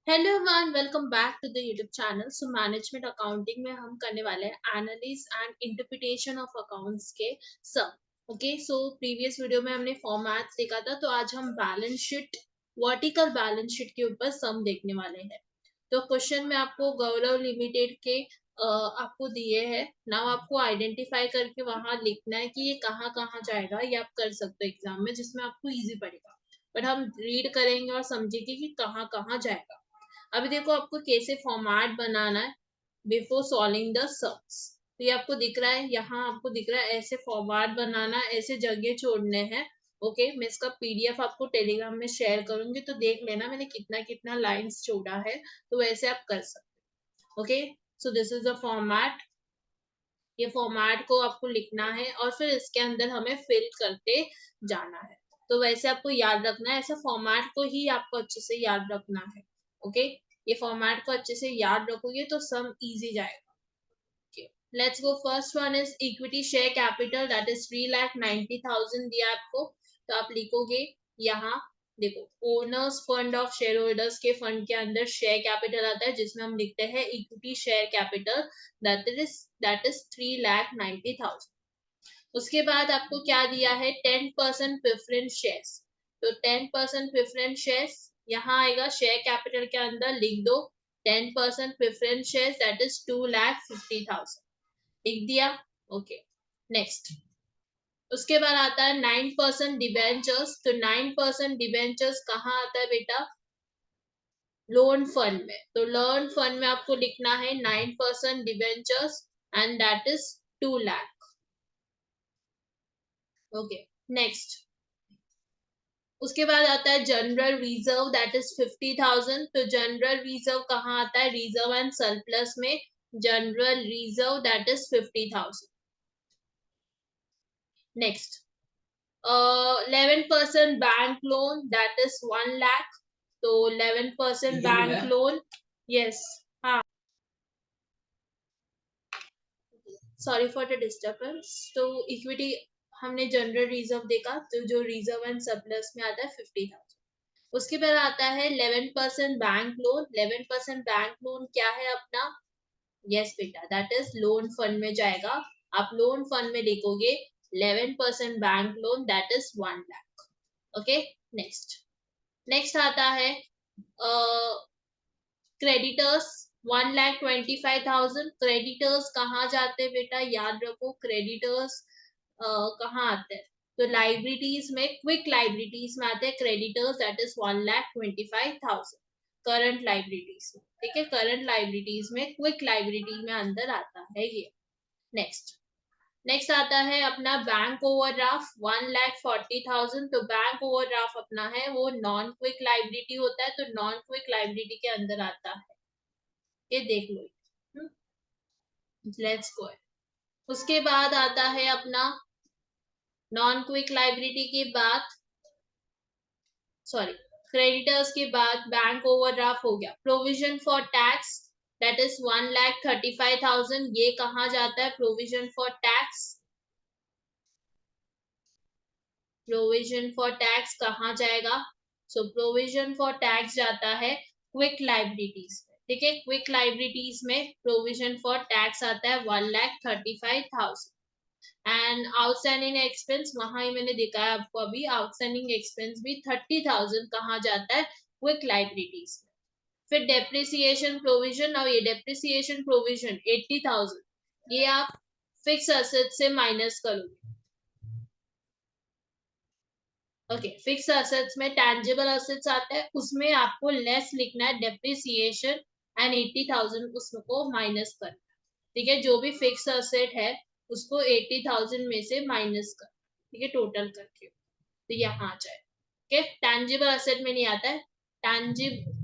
Hello everyone, welcome back to the YouTube channel. So management accounting में हम करने वाले हैं analysis and interpretation of accounts के सम। ओके, सो प्रीवियस वीडियो में हमने फॉर्मेट्स देखा था, तो आज हम balance sheet, vertical balance sheet के ऊपर सम देखने वाले हैं। तो क्वेश्चन में आपको गौरव लिमिटेड के आपको दिए हैं ना, आपको आइडेंटिफाई करके वहां लिखना है कि ये कहाँ कहाँ जाएगा। ये आप कर सकते हो एग्जाम में, जिसमें आपको इजी पड़ेगा। बट हम रीड करेंगे और समझेंगे कि कहाँ कहाँ जाएगा। अभी देखो, आपको कैसे फॉर्मेट बनाना है बिफोर सॉल्विंग द सम्स। तो ये आपको दिख रहा है, यहाँ आपको दिख रहा है ऐसे फॉर्मेट बनाना है, ऐसे जगह छोड़ने हैं। ओके, मैं इसका पीडीएफ आपको टेलीग्राम में शेयर करूंगी, तो देख लेना मैंने कितना कितना लाइंस छोड़ा है। तो वैसे आप कर सकते। Okay, so this is the format. ये फॉर्मेट को आपको लिखना है और फिर इसके अंदर हमें फिल करते जाना है। तो वैसे आपको याद रखना है, ऐसा फॉर्मेट को ही आपको अच्छे से याद रखना है। ओके, ये फॉर्मेट को अच्छे से याद रखोगे तो सम इजी जाएगा। Okay, let's go. First one is equity share capital, that is 3,90,000 दिया आपको। तो आप लिखोगे यहाँ, देखो, owner's fund of share holders के फंड के अंदर शेयर कैपिटल आता है, जिसमें हम लिखते हैं equity share capital, that is 3,90,000। उसके बाद आपको क्या दिया है, 10% प्रेफरेंस शेयर्स। तो 10% प्रेफरेंस शेयर्स यहाँ आएगा, शेयर कैपिटल के अंदर लिख दो 10% प्रेफरेंस शेयर्स, दैट इज 2,50,000। लिख दिया। Okay, next. उसके बाद आता है 9% डिबेंचर्स। तो 9% डिबेंचर्स कहाँ आता है बेटा, लोन फंड में। तो लोन फंड में आपको लिखना है 9% debentures and that is 2 lakh. Okay, next. उसके बाद आता है जनरल रिजर्व, दैट इज 50,000। तो जनरल रिजर्व कहाँ आता है, रिजर्व एंड सरप्लस में। General reserve that is 50,000। Next, 11% bank loan, that is 1 lakh. तो 11% बैंक लोन, यस, हाँ, सॉरी फॉर द डिस्टर्बेंस। तो इक्विटी हमने जनरल रिजर्व देखा, तो जो रिजर्व एंड सरप्लस में आता है 50,000। उसके बाद आता है 11% बैंक लोन। 11% बैंक लोन क्या है अपना, यस बेटा, दैट इज लोन फंड में जाएगा। आप लोन फंड में लिखोगे 11% bank loan, that is 1 lakh. Okay, next. Next आता है क्रेडिटर्स, 1,25,000। क्रेडिटर्स कहाँ जाते हैं बेटा, याद रखो, क्रेडिटर्स कहाँ आते हैं, तो लाइबिलिटीज में, क्विक लाइबिलिटीज में आते हैं creditors, that is 1,25,000। Current liabilities में, ठीक है, करंट लाइबिलिटीज में क्विक लाइबिलिटी में अंदर आता है ये। नेक्स्ट। नेक्स्ट आता है अपना बैंक ओवरड्राफ्ट, 1,40,000। तो बैंक ओवरड्राफ्ट अपना है वो नॉन क्विक लाइबिलिटी होता है, तो नॉन क्विक लाइबिलिटी के अंदर आता है, ये देख लो। Let's go. उसके बाद आता है अपना नॉन क्विक लाइबिलिटी के बाद, सॉरी, क्रेडिटर्स के बाद बैंक ओवरड्राफ्ट हो गया। Provision for tax, that is 1,35,000। ये कहाँ जाता है, provision for tax. Provision for tax कहाँ जाएगा, सो प्रोविजन फॉर टैक्स जाता है क्विक लाइबिलिटीज में, ठीक है, क्विक लाइबिलिटीज में प्रोविजन फॉर टैक्स आता है 1,35,000। एंड आउटस्टैंडिंग एक्सपेंस, वहां ही मैंने दिखाया आपको अभी, आउटस्टैंडिंग एक्सपेंस भी 30,000 कहाँ जाता है, क्विक लाइबिलिटीज में। फिर डेप्रिसिएशन प्रोविजन, और ये डेप्रिसिएशन प्रोविजन 80,000, ये आप फिक्स असेट से माइनस करोगे। ओके, फिक्स असेट्स में टैंजिबल असेट्स आते हैं, उसमें आपको लेस लिखना है डेप्रिसिएशन एंड 80,000 उसको माइनस करना है, ठीक है, जो भी फिक्स असेट है उसको 80,000 में से माइनस कर, ठीक है, टोटल करके, तो यहाँ आ जाए। ओके, टैंजिबल असेट में नहीं आता है,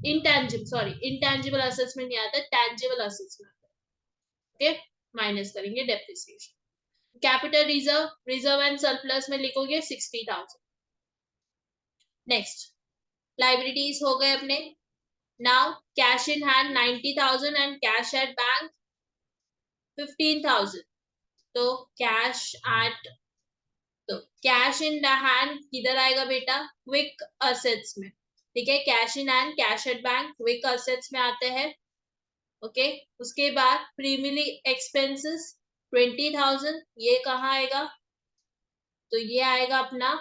इंटैंजिबल असेट्स में नहीं आता है, टैंजिबल असेट्स में आता है। ओके, माइनस करेंगे depreciation. Capital reserve, reserve and surplus में लिखोगे 60,000। नेक्स्ट, लाइबिलिटीज हो गए अपने। Now cash in hand 90,000 and cash at bank 15,000। तो कैश एट, तो कैश इन द हैंड किधर आएगा बेटा, क्विक असेट्स में। ठीक है, cash in hand, cash at bank, quick assets में आते हैं। ओके, उसके बाद प्रीमियरली एक्सपेंसेस 20,000, ये कहाँ आएगा? तो ये आएगा अपना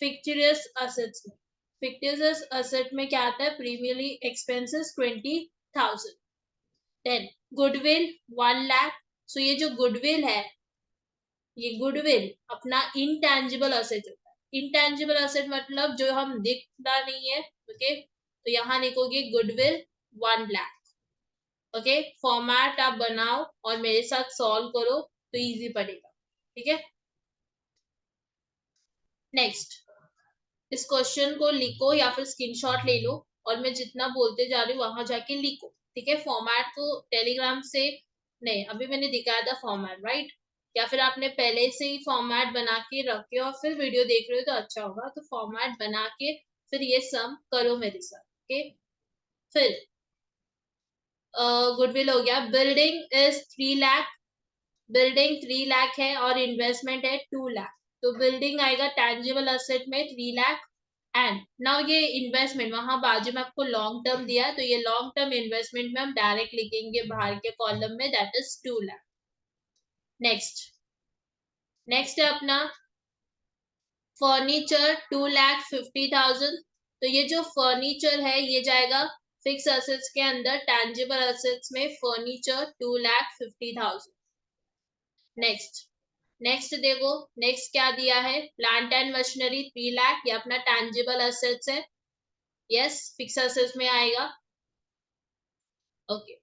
फिक्टिशियस असेट्स में। फिक्टिशियस असेट में क्या आता है? Preliminary expenses 20,000। Then goodwill 1 lakh. So ये जो गुडविल है, ये गुडविल अपना इंटेंजिबल असेट होता है। इंटेंजिबल असेट मतलब जो हम दिखता नहीं है। ओके, तो यहाँ लिखोगे गुडविल 1 लाख। ओके, फॉर्मेट आप बनाओ और मेरे साथ सॉल्व करो तो इजी पड़ेगा। ठीक है, नेक्स्ट, इस क्वेश्चन को लिखो या फिर स्क्रीनशॉट ले लो और मैं जितना बोलते जा रही हूँ वहां जाके लिखो। ठीक है, फॉर्मेट को टेलीग्राम से नहीं, अभी मैंने दिखाया था फॉर्मेट, राइट? या फिर आपने पहले से ही फॉर्मेट बना के रखे और फिर वीडियो देख रहे हो तो अच्छा होगा। तो फॉर्मेट बना के फिर ये सम करो मेरे साथ। ओके, फिर गुडविल हो गया। Building is 3 lakh, building 3 lakh है और इन्वेस्टमेंट है 2 लाख। तो बिल्डिंग आएगा टेंजिबल असेट में 3 लाख एंड नाउ ये इन्वेस्टमेंट वहां बाजू में आपको लॉन्ग टर्म दिया है, तो ये लॉन्ग टर्म इन्वेस्टमेंट में हम डायरेक्ट लिखेंगे बाहर के कॉलम में, that is 2 lakh. Next, next है अपना फर्नीचर 2,50,000। तो ये जो फर्नीचर है ये जाएगा फिक्स असेट्स के अंदर, टेंजिबल असेट्स में फर्नीचर 2,50,000। नेक्स्ट, नेक्स्ट देखो, नेक्स्ट क्या दिया है? प्लांट एंड मशीनरी 3 लाख, ये अपना टेंजिबल असेट्स है। यस, फिक्स असेट्स में आएगा। Okay,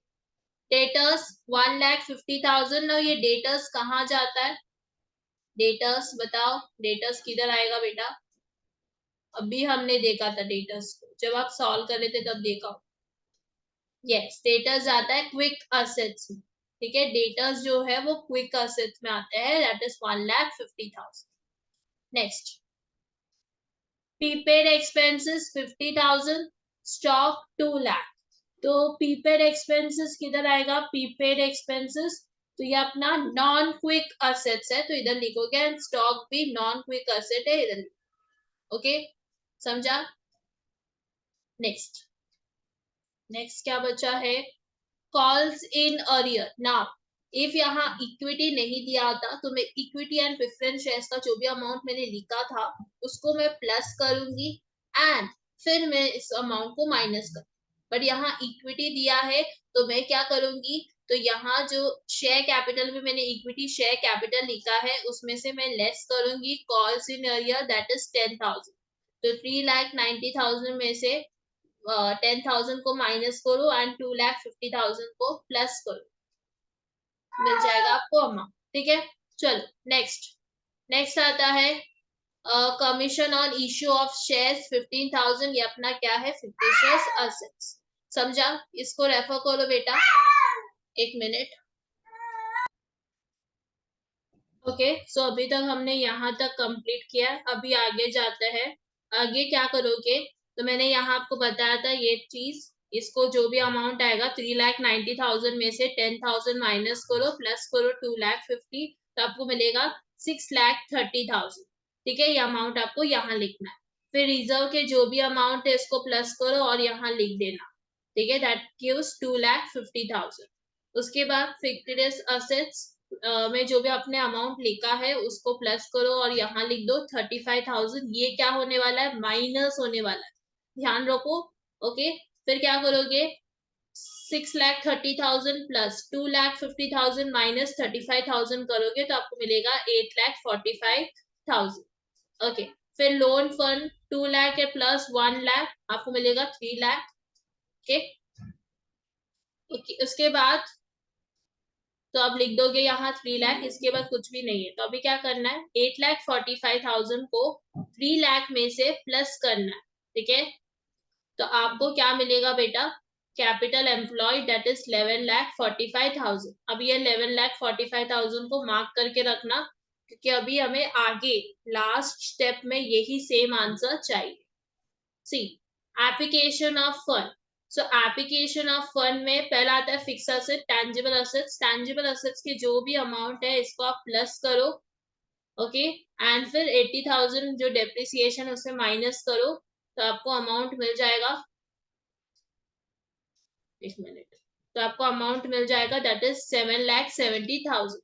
debtors 1,50,000। ना ये डेटर्स कहाँ जाता है? डेटर्स बताओ, डेटर्स किधर आएगा बेटा? अभी हमने देखा था डेटर्स को, जब आप सॉल्व कर रहे थे तब देखा। यस, डेटर्स आता है क्विक असेट्स में। ठीक है, डेटर्स जो है वो क्विक असेट्स में आते हैं, that is 1,50,000। Next, prepaid expenses 50,000, stock 2 lakh. तो प्रीपेड एक्सपेंसेस किधर आएगा? प्रीपेड एक्सपेंसेस तो ये अपना नॉन क्विक असेट्स है, तो इधर लिखोगे एंड स्टॉक भी नॉन क्विक असेट है, इधर। ओके, समझा? नेक्स्ट, नेक्स्ट क्या बचा है? Calls in arrear. Now if यहाँ इक्विटी नहीं दिया होता तो मैं इक्विटी एंड प्रेफरेंस शेयर्स का जो भी अमाउंट मैंने लिखा था उसको मैं प्लस करूंगी एंड फिर मैं इस अमाउंट को माइनस कर, बट यहाँ इक्विटी दिया है तो मैं क्या करूंगी? तो यहाँ जो शेयर कैपिटल में मैंने इक्विटी शेयर कैपिटल लिखा है उसमें से मैं लेस करूंगी calls in arrear, that is 10,000। तो 3,90,000 में से 10,000 को माइनस करो एंड 2,50,000 को प्लस करो, मिल जाएगा आपको अमाउंट। ठीक है, चलो नेक्स्ट, नेक्स्ट आता है commission on issue of shares 15,000, ये अपना क्या है? Fictitious assets. समझा? इसको रेफर करो बेटा, एक मिनट। ओके, सो अभी तक हमने यहाँ तक कंप्लीट किया, अभी आगे जाते हैं। आगे क्या करोगे? तो मैंने यहाँ आपको बताया था ये चीज, इसको जो भी अमाउंट आएगा 3,90,000 में से 10,000 माइनस करो, प्लस करो 2,50,000, तो आपको मिलेगा 6,30,000। ठीक है, ये अमाउंट आपको यहाँ लिखना है। फिर रिजर्व के जो भी अमाउंट है इसको प्लस करो और यहाँ लिख देना। ठीक है, दैट गिव्स 2,50,000। उसके बाद फिक्टिशियस असेट्स में जो भी आपने अमाउंट लिखा है उसको प्लस करो और यहाँ लिख दो 35,000। ये क्या होने वाला है? माइनस होने वाला है, ध्यान रखो। ओके, फिर क्या करोगे? 6,30,000 प्लस 2,50,000 माइनस 35,000 करोगे तो आपको मिलेगा 8,45,000। ओके, फिर लोन फंड 2 लाख है प्लस 1 लाख, आपको मिलेगा 3 लाख। ओके, उसके बाद तो आप लिख दोगे यहाँ 3 लाख, इसके बाद कुछ भी नहीं है। तो अभी क्या करना है? 8,45,000 को 3 लाख में से प्लस करना है। ठीक है, तो आपको क्या मिलेगा बेटा? Capital employed that is 11,45,000। अब ये 11,45,000 को मार्क करके रखना क्योंकि अभी हमें आगे लास्ट स्टेप में यही सेम आंसर चाहिए। C, application of fund. So application of fund में पहला आता है fix asset, tangible assets. Tangible assets की जो भी अमाउंट है इसको आप प्लस करो। ओके, एंड फिर 80,000 जो डेप्रिसिएशन उससे माइनस करो तो आपको अमाउंट मिल जाएगा, एक मिनट, तो आपको अमाउंट मिल जाएगा that is 7,70,000।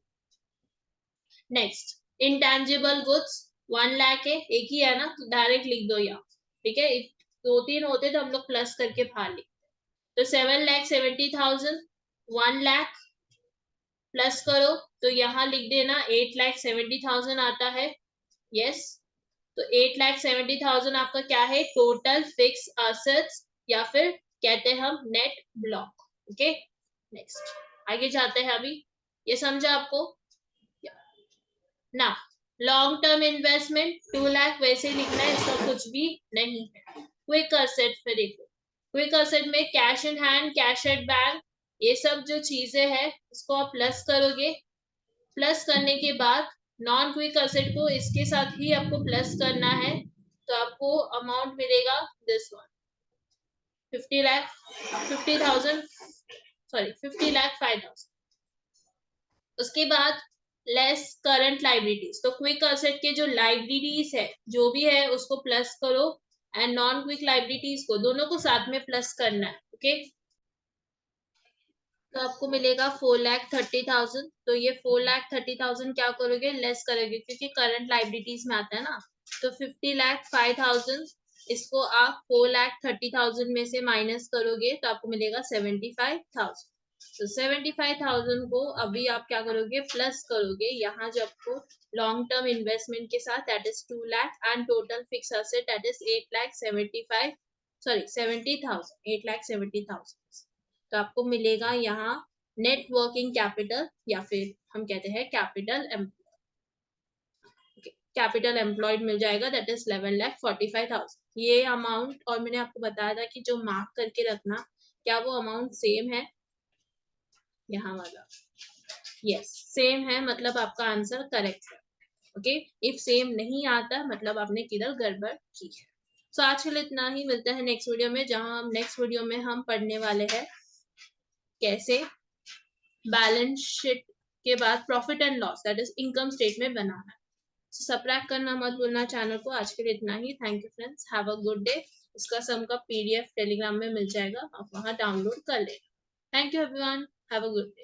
Next, intangible goods 1 lakh है, एक ही है ना, तो डायरेक्ट लिख दो यहाँ, ठीक है। दो तीन होते तो हम लोग प्लस करके बाहर लिखते। तो 7,70,000 1 लाख प्लस करो तो यहाँ लिख देना 8,70,000 आता है। यस, तो 8,70,000 आपका क्या है, टोटल फिक्स असेट्स या फिर कहते हैं हम नेट ब्लॉक। ओके, नेक्स्ट आगे जाते हैं। अभी ये समझा आपको ना। लॉन्ग टर्म इन्वेस्टमेंट 2 लाख वैसे लिखना है, इसका कुछ भी नहीं है। क्विक असेट पे देखो, क्विक असेट में cash in hand, cash at bank, ये सब जो चीजें हैं इसको आप प्लस करोगे। प्लस करने के बाद नॉन क्विक असेट को इसके साथ ही आपको प्लस करना है, तो आपको अमाउंट मिलेगा दिस वन, 50 लाख 50,000, सॉरी 50,05,000। उसके बाद लेस करंट लाइबिलिटीज, तो क्विक असेट के जो लाइबिलिटीज है जो भी है उसको प्लस करो, एंड नॉन क्विक लाइबिलिटीज को, दोनों को साथ में प्लस करना है। ओके, तो आपको मिलेगा 4,30,000। तो ये 4,30,000 क्या करोगे, लेस करोगे क्योंकि करंट लाइबिलिटीज में आता है ना। तो 50,05,000 इसको आप 4,30,000 में से माइनस करोगे तो आपको मिलेगा 75,000। तो 75,000 को अभी आप क्या करोगे, प्लस करोगे यहाँ जो आपको लॉन्ग टर्म इन्वेस्टमेंट के साथ, that is 2 lakh, and total fix asset that is 8,75, sorry 70,000, 8,70,000। तो आपको मिलेगा यहाँ नेट वर्किंग कैपिटल, या फिर हम कहते हैं कैपिटल एम्प्लॉय, कैपिटल एम्प्लॉयड मिल जाएगा दैट इज 11,45,000। ये अमाउंट, और मैंने आपको बताया था कि जो मार्क करके रखना, क्या वो अमाउंट सेम है, यहाँ वाला, यस सेम है, मतलब आपका आंसर करेक्ट है। ओके, इफ सेम नहीं आता मतलब आपने किधर गड़बड़ की है। सो आज के लिए इतना ही, मिलते हैं नेक्स्ट वीडियो में, जहां हम नेक्स्ट वीडियो में हम पढ़ने वाले हैं कैसे बैलेंस शीट के बाद profit and loss that is income statement बनाना है। सब्सक्राइब करना मत भूलना चैनल को। आज के लिए इतना ही, thank you friends, have a good day. इसका सम का पीडीएफ टेलीग्राम में मिल जाएगा, आप वहां डाउनलोड कर लेना। Thank you everyone, have a good day.